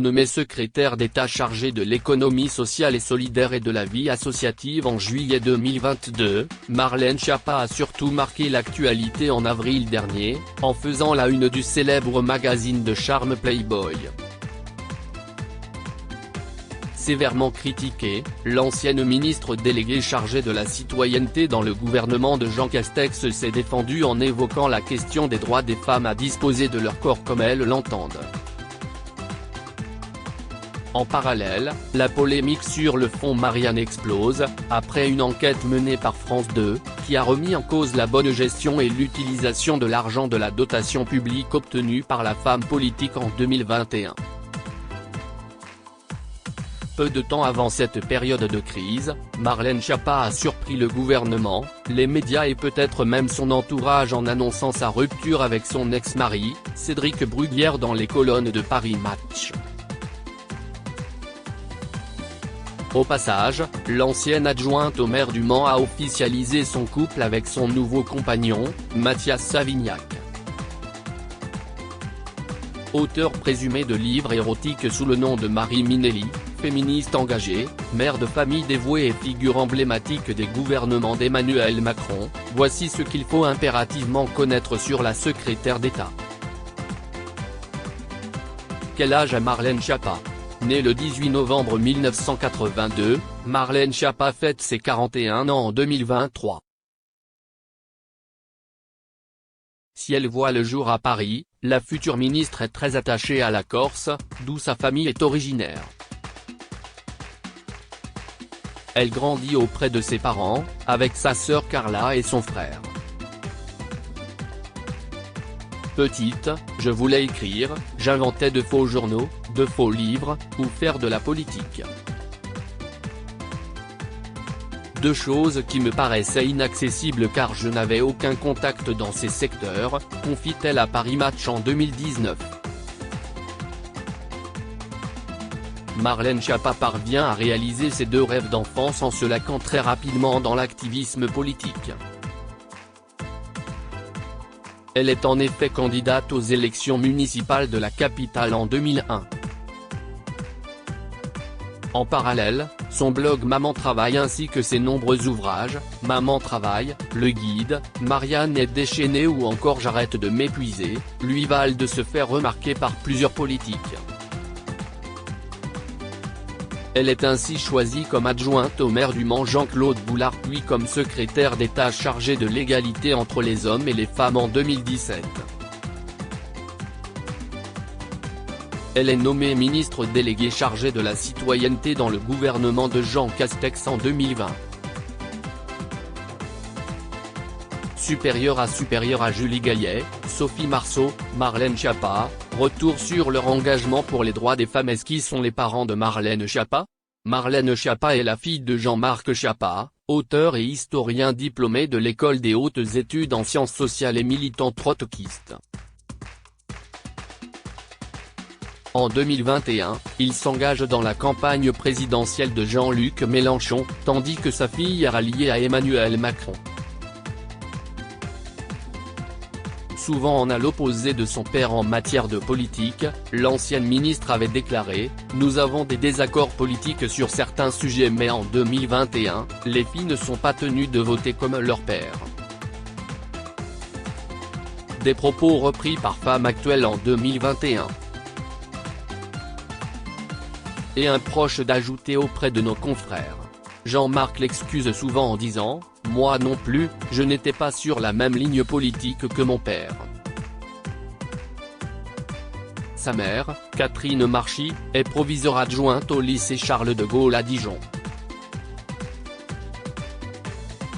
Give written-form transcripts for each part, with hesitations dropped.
nommée secrétaire d'État chargée de l'économie sociale et solidaire et de la vie associative en juillet 2022, Marlène Schiappa a surtout marqué l'actualité en avril dernier, en faisant la une du célèbre magazine de charme Playboy. Sévèrement critiquée, l'ancienne ministre déléguée chargée de la citoyenneté dans le gouvernement de Jean Castex s'est défendue en évoquant la question des droits des femmes à disposer de leur corps comme elles l'entendent. En parallèle, la polémique sur le fonds Marianne explose, après une enquête menée par France 2, qui a remis en cause la bonne gestion et l'utilisation de l'argent de la dotation publique obtenue par la femme politique en 2021. Peu de temps avant cette période de crise, Marlène Schiappa a surpris le gouvernement, les médias et peut-être même son entourage en annonçant sa rupture avec son ex-mari, Cédric Bruguière dans les colonnes de Paris Match. Au passage, l'ancienne adjointe au maire du Mans a officialisé son couple avec son nouveau compagnon, Mathias Savignac. Auteur présumé de livres érotiques sous le nom de Marie Minelli, féministe engagée, mère de famille dévouée et figure emblématique des gouvernements d'Emmanuel Macron, voici ce qu'il faut impérativement connaître sur la secrétaire d'État. Quel âge a Marlène Schiappa ? Née le 18 novembre 1982, Marlène Schiappa fête ses 41 ans en 2023. Si elle voit le jour à Paris, la future ministre est très attachée à la Corse, d'où sa famille est originaire. Elle grandit auprès de ses parents, avec sa sœur Carla et son frère. Petite, je voulais écrire, j'inventais de faux journaux, de faux livres, ou faire de la politique. Deux choses qui me paraissaient inaccessibles car je n'avais aucun contact dans ces secteurs, confie-t-elle à Paris Match en 2019. Marlène Schiappa parvient à réaliser ses deux rêves d'enfance en se laquant très rapidement dans l'activisme politique. Elle est en effet candidate aux élections municipales de la capitale en 2001. En parallèle, son blog Maman Travaille ainsi que ses nombreux ouvrages, Maman Travaille, Le Guide, Marianne est déchaînée ou encore J'arrête de m'épuiser, lui valent de se faire remarquer par plusieurs politiques. Elle est ainsi choisie comme adjointe au maire du Mans Jean-Claude Boulard puis comme secrétaire d'État chargée de l'égalité entre les hommes et les femmes en 2017. Elle est nommée ministre déléguée chargée de la citoyenneté dans le gouvernement de Jean Castex en 2020. Supérieure à Julie Gaillet, Sophie Marceau, Marlène Schiappa, retour sur leur engagement pour les droits des femmes. Est-ce qui sont les parents de Marlène Schiappa ? Marlène Schiappa est la fille de Jean-Marc Schiappa, auteur et historien diplômé de l'École des hautes études en sciences sociales et militant trotskiste. En 2021, il s'engage dans la campagne présidentielle de Jean-Luc Mélenchon, tandis que sa fille est ralliée à Emmanuel Macron. Souvent à l'opposé de son père en matière de politique, l'ancienne ministre avait déclaré « Nous avons des désaccords politiques sur certains sujets mais en 2021, les filles ne sont pas tenues de voter comme leur père ». Des propos repris par Femme Actuelle en 2021. Et un proche d'ajouter auprès de nos confrères. Jean-Marc l'excuse souvent en disant « Moi non plus, je n'étais pas sur la même ligne politique que mon père ». Sa mère, Catherine Marchi, est proviseure adjointe au lycée Charles de Gaulle à Dijon.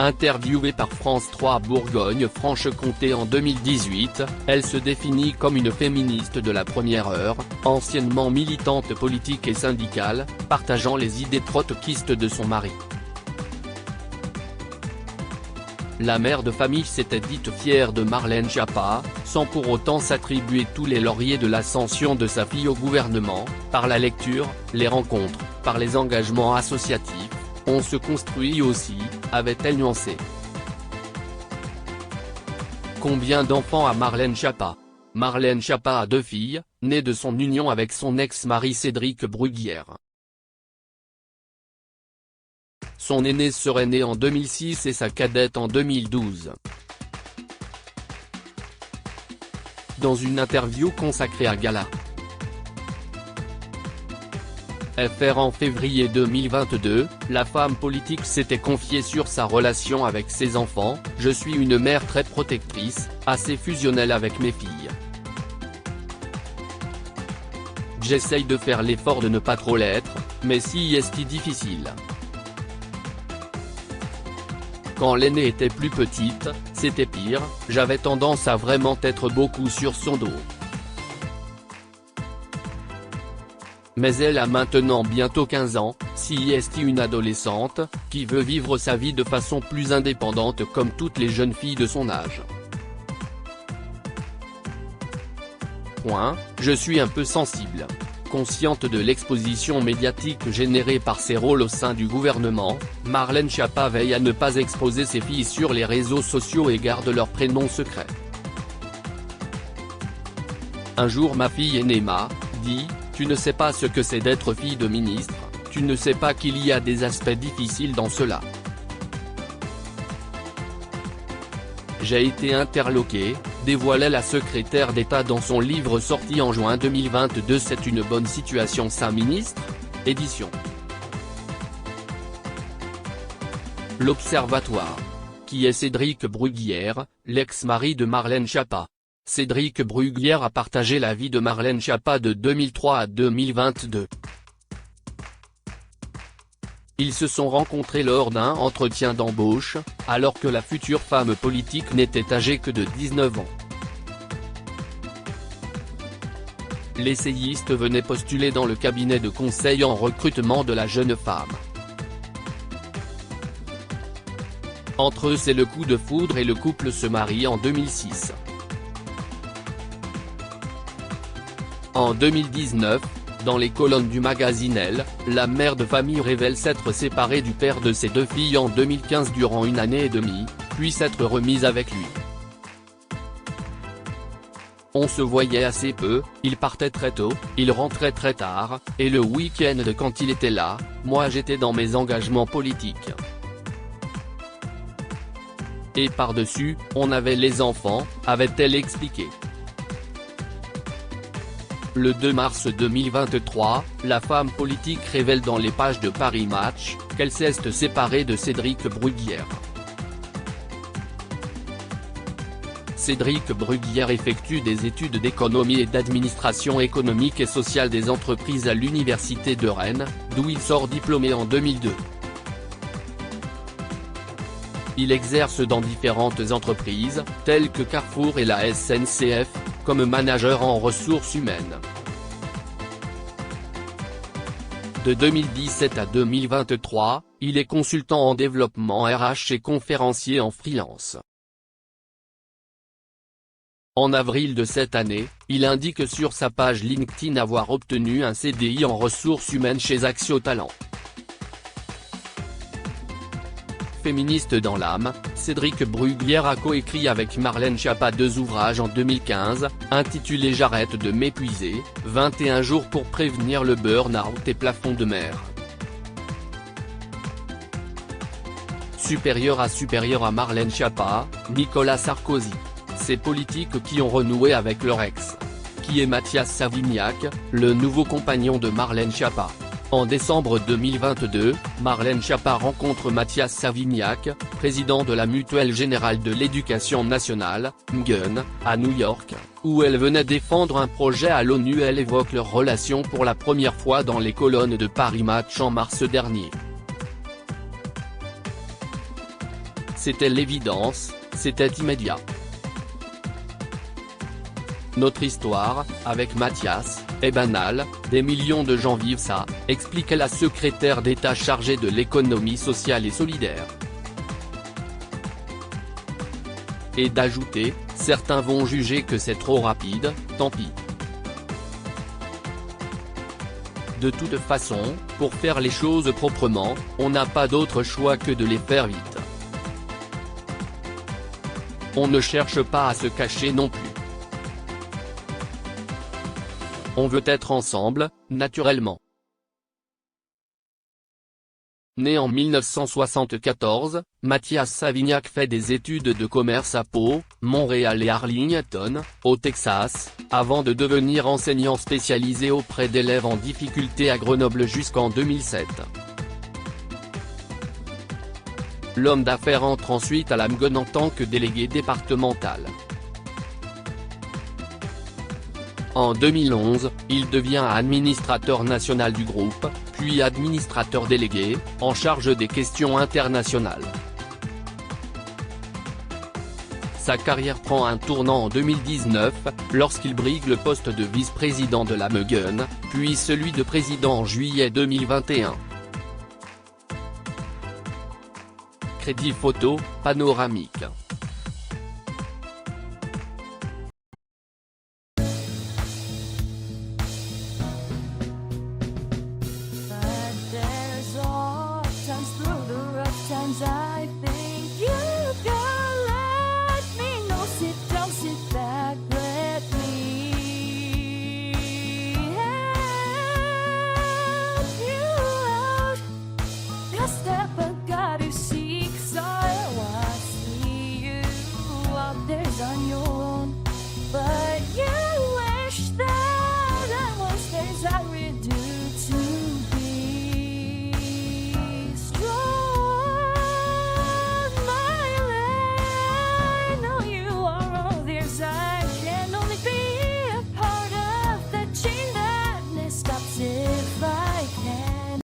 Interviewée par France 3 Bourgogne-Franche-Comté en 2018, elle se définit comme une féministe de la première heure, anciennement militante politique et syndicale, partageant les idées trotskistes de son mari. La mère de famille s'était dite fière de Marlène Schiappa, sans pour autant s'attribuer tous les lauriers de l'ascension de sa fille au gouvernement, par la lecture, les rencontres, par les engagements associatifs. On se construit aussi, avait-elle nuancé. Combien d'enfants a Marlène Schiappa ? Marlène Schiappa a 2 filles, nées de son union avec son ex-mari Cédric Bruguière. Son aînée serait née en 2006 et sa cadette en 2012. Dans une interview consacrée à Gala FR en février 2022, la femme politique s'était confiée sur sa relation avec ses enfants. « Je suis une mère très protectrice, assez fusionnelle avec mes filles. J'essaye de faire l'effort de ne pas trop l'être, mais si est difficile. Quand l'aînée était plus petite, c'était pire, j'avais tendance à vraiment être beaucoup sur son dos. Mais elle a maintenant bientôt 15 ans, si est une adolescente, qui veut vivre sa vie de façon plus indépendante comme toutes les jeunes filles de son âge. Je suis un peu sensible. Consciente de l'exposition médiatique générée par ses rôles au sein du gouvernement, Marlène Schiappa veille à ne pas exposer ses filles sur les réseaux sociaux et garde leur prénom secret. Un jour ma fille aînée m'a dit « Tu ne sais pas ce que c'est d'être fille de ministre, tu ne sais pas qu'il y a des aspects difficiles dans cela. » J'ai été interloqué, dévoilait la secrétaire d'État dans son livre sorti en juin 2022. C'est une bonne situation ça ministre ? Édition. L'Observatoire. Qui est Cédric Bruguière, l'ex-mari de Marlène Schiappa. Cédric Bruguière a partagé la vie de Marlène Schiappa de 2003 à 2022. Ils se sont rencontrés lors d'un entretien d'embauche, alors que la future femme politique n'était âgée que de 19 ans. L'essayiste venait postuler dans le cabinet de conseil en recrutement de la jeune femme. Entre eux c'est le coup de foudre et le couple se marie en 2006. En 2019, dans les colonnes du magazine Elle, la mère de famille révèle s'être séparée du père de ses 2 filles en 2015 durant 1 année et demie, puis s'être remise avec lui. On se voyait assez peu, il partait très tôt, il rentrait très tard, et le week-end quand il était là, moi j'étais dans mes engagements politiques. Et par-dessus, on avait les enfants, avait-elle expliqué. Le 2 mars 2023, la femme politique révèle dans les pages de Paris Match, qu'elle s'est séparée de Cédric Bruguière. Cédric Bruguière effectue des études d'économie et d'administration économique et sociale des entreprises à l'université de Rennes, d'où il sort diplômé en 2002. Il exerce dans différentes entreprises, telles que Carrefour et la SNCF, comme manager en ressources humaines. De 2017 à 2023, il est consultant en développement RH et conférencier en freelance. En avril de cette année, il indique sur sa page LinkedIn avoir obtenu un CDI en ressources humaines chez Axio Talent. Féministe dans l'âme, Cédric Bruguière a coécrit avec Marlène Schiappa 2 ouvrages en 2015, intitulés J'arrête de m'épuiser, 21 jours pour prévenir le burn-out et Plafond de mer. Supérieur à Marlène Schiappa, Nicolas Sarkozy. Ces politiques qui ont renoué avec leur ex. Qui est Mathias Savignac, le nouveau compagnon de Marlène Schiappa. En décembre 2022, Marlène Schiappa rencontre Mathias Savignac, président de la Mutuelle Générale de l'Éducation Nationale, MGEN, à New York, où elle venait défendre un projet à l'ONU. Elle évoque leur relation pour la première fois dans les colonnes de Paris Match en mars dernier. C'était l'évidence, c'était immédiat. Notre histoire, avec Mathias, est banale, des millions de gens vivent ça, expliquait la secrétaire d'État chargée de l'économie sociale et solidaire. Et d'ajouter, certains vont juger que c'est trop rapide, tant pis. De toute façon, pour faire les choses proprement, on n'a pas d'autre choix que de les faire vite. On ne cherche pas à se cacher non plus. On veut être ensemble, naturellement. Né en 1974, Mathias Savignac fait des études de commerce à Pau, Montréal et Arlington, au Texas, avant de devenir enseignant spécialisé auprès d'élèves en difficulté à Grenoble jusqu'en 2007. L'homme d'affaires entre ensuite à la MGON en tant que délégué départemental. En 2011, il devient administrateur national du groupe, puis administrateur délégué, en charge des questions internationales. Sa carrière prend un tournant en 2019, lorsqu'il brigue le poste de vice-président de la MGON, puis celui de président en juillet 2021. Crédit photo, panoramique. But there's all times through the rough times I think